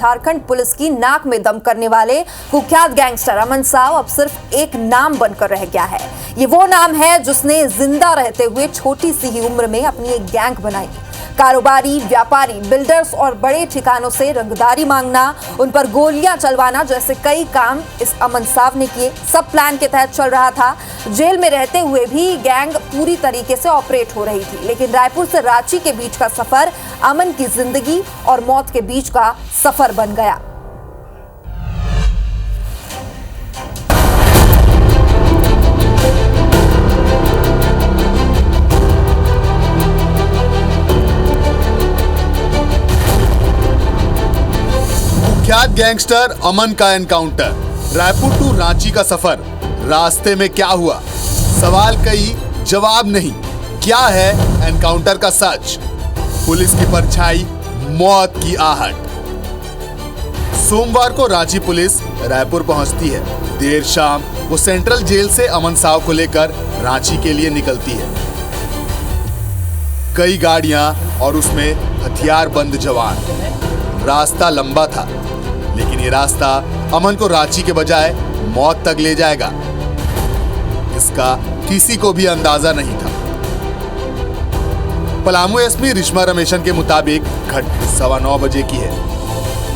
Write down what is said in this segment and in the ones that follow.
Jharkhand police की नाक में दम करने वाले कुख्यात गैंगस्टर अमन साव अब सिर्फ एक नाम बनकर रह गया है। ये वो नाम है जिसने जिंदा रहते हुए छोटी सी ही उम्र में अपनी एक गैंग बनाई। कारोबारी, व्यापारी, बिल्डर्स और बड़े ठिकानों से रंगदारी मांगना, उन पर गोलियां चलवाना जैसे कई काम इस अमन साव ने किए। सब प्लान के तहत चल रहा था। जेल में रहते हुए भी गैंग पूरी तरीके से ऑपरेट हो रही थी, लेकिन रायपुर से रांची के बीच का सफर अमन की जिंदगी और मौत के बीच का सफर बन गया। कुख्यात गैंगस्टर अमन का एनकाउंटर, रायपुर टू रांची का सफर, रास्ते में क्या हुआ? सवाल कई, जवाब नहीं। क्या है एनकाउंटर का सच? पुलिस की परछाई, मौत की आहट। सोमवार को रांची पुलिस रायपुर पहुंचती है। देर शाम वो सेंट्रल जेल से अमन साव को लेकर रांची के लिए निकलती है। कई गाड़ियां और उसमें हथियार बंद जवान। रास्ता लंबा था, लेकिन ये रास्ता अमन को रांची के बजाय मौत तक ले जाएगा, इसका किसी को भी अंदाजा नहीं था। पलामू एसपी रिश्मा रमेशन के मुताबिक घटना 9:15 बजे की है,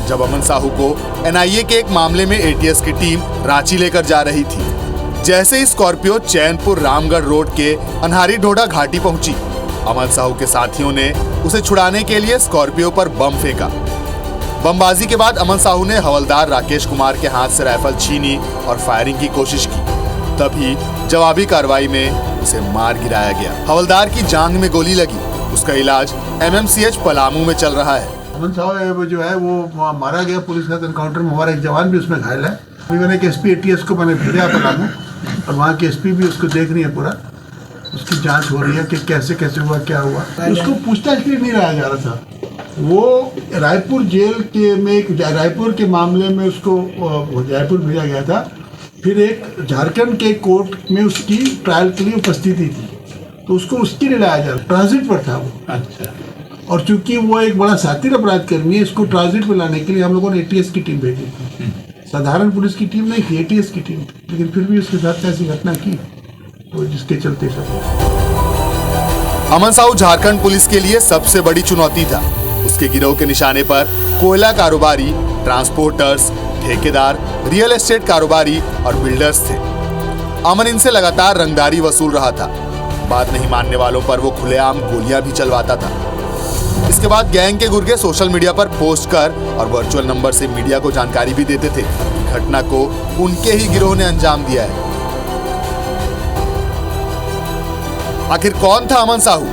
जब अमन साहू को एनआईए के एक मामले में एटीएस की टीम रांची लेकर जा रही थी। जैसे ही स्कॉर्पियो चैनपुर रामगढ़ रोड के अनहारी ढोडा घाटी पहुंची, अमन साहू के साथियों ने उसे छुड़ाने के लिए स्कॉर्पियो पर बम फेंका। बमबाजी के बाद अमन साहू ने हवलदार राकेश कुमार के हाथ से राइफल छीनी और फायरिंग की कोशिश की। तभी जवाबी कार्रवाई में उसे मार गिराया गया। हवलदार की जांघ में गोली लगी। उसका इलाज एमएमसीएच पलामू में चल रहा है। अमन साहू जो है वो मारा गया पुलिस का एनकाउंटर में। हमारा एक जवान भी उसमें घायल है। अभी मैंने एक एसपी एटीएस को मैंने भेजा पलामू, और वहाँ के एसपी भी उसको देख रही है। पूरा उसकी जांच हो रही है कि कैसे कैसे हुआ, क्या हुआ। उसको पूछताछ के लिए नहीं लाया जा रहा था। वो रायपुर जेल के में रायपुर के मामले में उसको रायपुर भेजा गया था। फिर एक झारखंड के कोर्ट में उसकी ट्रायल के लिए उपस्थिति थी, तो उसको उसके लिए लाया जा रहा, ट्रांजिट पर था वो। अच्छा। और चूंकि वो एक बड़ा शातिर अपराध कर्मी है, इसको ट्रांजिट पर लाने के लिए हम लोगों ने एटीएस की टीम भेजी थी। साधारण पुलिस की टीम नहीं थी, एटीएस की टीम थी। लेकिन फिर भी उसके साथ ऐसी घटना की, तो जिसके चलते सब। अमन साहू झारखंड पुलिस के लिए सबसे बड़ी चुनौती था। उसके गिरोह के निशाने पर कोयला कारोबारी, ट्रांसपोर्टर्स, ठेकेदार, रियल एस्टेट कारोबारी और बिल्डर्स थे। अमन इनसे लगातार रंगदारी वसूल रहा था। बात नहीं मानने वालों पर वो खुलेआम गोलियां भी चलवाता था। इसके बाद गैंग के गुर्गे सोशल मीडिया पर पोस्ट कर और वर्चुअल नंबर से मीडिया को जानकारी भी देते थे कि घटना को उनके ही गिरोह ने अंजाम दिया है। आखिर कौन था अमन साहू?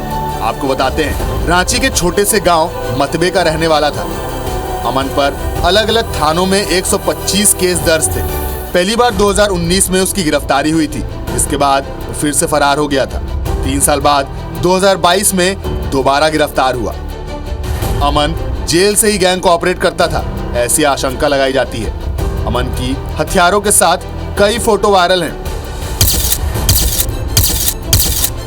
आपको बताते हैं। रांची के छोटे से गांव मतबे का रहने वाला था। अमन पर अलग अलग थानों में 125 केस दर्ज थे। पहली बार 2019 में उसकी गिरफ्तारी हुई थी। इसके बाद वो फिर से फरार हो गया था। 3 साल बाद 2022 में दोबारा गिरफ्तार हुआ। अमन जेल से ही गैंग को ऑपरेट करता था, ऐसी आशंका लगाई जाती है। अमन की हथियारों के साथ कई फोटो वायरल हैं।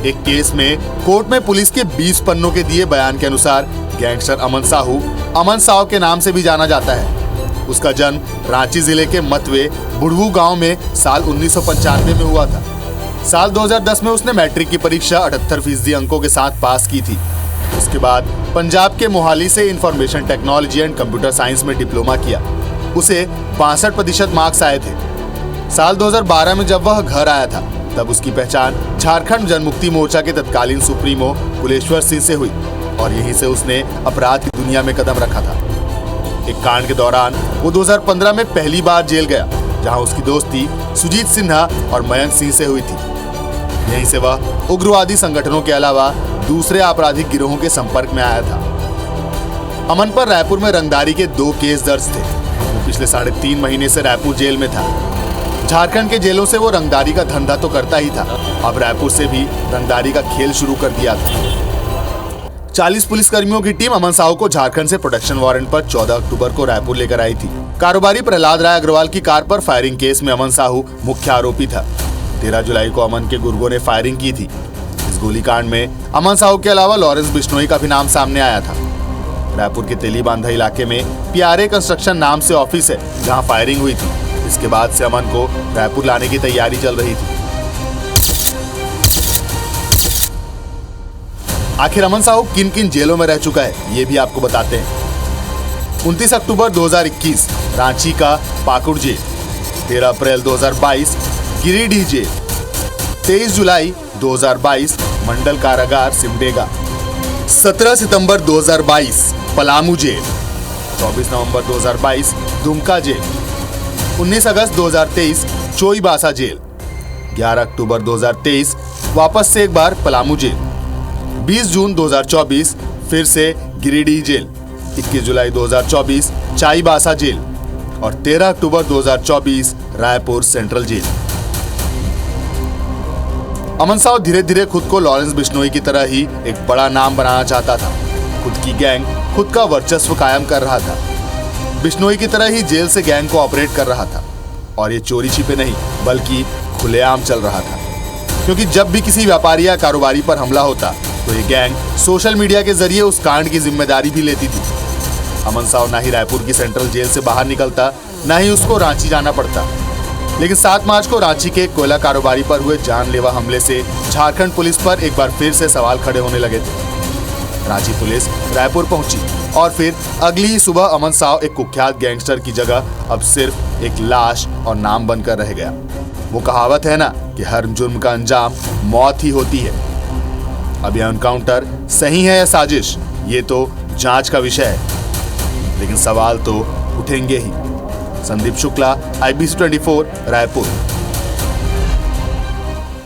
एक केस में कोर्ट में पुलिस के 20 पन्नों के दिए बयान के अनुसार गैंगस्टर अमन साहू अमन साव के नाम से भी जाना जाता है। उसका जन्म रांची जिले के मतवे बुढ़वू गांव में साल 1995 में हुआ था। साल 2010 में उसने मैट्रिक की परीक्षा 78% अंकों के साथ पास की थी। उसके बाद पंजाब के मोहाली से information technology and computer science में डिप्लोमा किया। उसे 62% मार्क्स आए थे। साल 2012 में जब वह घर आया था, तब उसकी पहचान झारखंड जनमुक्ति मोर्चा के तत्कालीन सुप्रीमो कुलेश्वर सिंह से हुई और यहीं से उसने अपराध की दुनिया में कदम रखा था। एक कांड के दौरान वो 2015 में पहली बार जेल गया, जहां उसकी दोस्ती सुजीत सिन्हा और मयंक सिंह से हुई थी। यहीं से वह उग्रवादी संगठनों के अलावा दूसरे आपराधिक गिरोहों के संपर्क में आया था। अमन पर रायपुर में रंगदारी के 2 केस दर्ज थे। वो पिछले 3.5 महीने से रायपुर जेल में था। झारखंड के जेलों से वो रंगदारी का धंधा तो करता ही था, अब रायपुर से भी रंगदारी का खेल शुरू कर दिया था। 40 पुलिसकर्मियों की टीम अमन साहू को झारखंड से प्रोटेक्शन वारंट पर 14 अक्टूबर को रायपुर लेकर आई थी। कारोबारी प्रहलाद राय अग्रवाल की कार पर फायरिंग केस में अमन साहू मुख्य आरोपी था। 13 जुलाई को अमन के गुर्गों ने फायरिंग की थी। इस गोलीकांड में अमन साहू के अलावा लॉरेंस बिश्नोई का भी नाम सामने आया था। रायपुर के तेलीबांधा इलाके में प्यारे कंस्ट्रक्शन नाम से ऑफिस है जहां फायरिंग हुई थी। इसके बाद से अमन को रायपुर लाने की तैयारी चल रही थी। आखिर अमन साहू किन किन जेलों में रह चुका है ये भी आपको बताते हैं। 29 अक्टूबर 2021 रांची का पाकुड़ जेल, 13 अप्रैल 2022 गिरिडीह जेल, 23 जुलाई 2022 मंडल कारागार सिमडेगा, 17 सितंबर 2022 पलामू जेल, 24 नवंबर 2022 दुमका जेल, 19 अगस्त 2023 चोईबासा जेल, 11 अक्टूबर 2023 वापस से एक बार पलामू जेल, 20 जून 2024 फिर से गिरिडीह जेल, 21 जुलाई 2024 चाईबासा जेल और 13 अक्टूबर 2024 रायपुर सेंट्रल जेल। अमन साहू धीरे धीरे खुद को लॉरेंस बिश्नोई की तरह ही एक बड़ा नाम बनाना चाहता था। खुद की गैंग खुद का वर्चस्व कायम कर रहा था। बिश्नोई की तरह ही जेल से गैंग को ऑपरेट कर रहा था और ये चोरी छिपे नहीं बल्कि खुलेआम चल रहा था, क्योंकि जब भी किसी व्यापारी या कारोबारी पर हमला होता तो ये गैंग सोशल मीडिया के जरिए उस कांड की जिम्मेदारी भी लेती थी। अमन साहू ना ही रायपुर की सेंट्रल जेल से बाहर निकलता, ना ही उसको रांची जाना पड़ता। लेकिन 7 मार्च को रांची के कोयला कारोबारी पर हुए जानलेवा हमले से झारखंड पुलिस पर एक बार फिर से सवाल खड़े होने लगे थे। रांची पुलिस रायपुर पहुंची और फिर अगली ही सुबह अमन साहू एक कुख्यात गैंगस्टर की जगह अब सिर्फ एक लाश और नाम बनकर रह गया। वो कहावत है ना कि हर जुर्म का अंजाम मौत ही होती है। अब यह एनकाउंटर सही है या साजिश, ये तो जांच का विषय है, लेकिन सवाल तो उठेंगे ही। संदीप शुक्ला, IBC 24 रायपुर।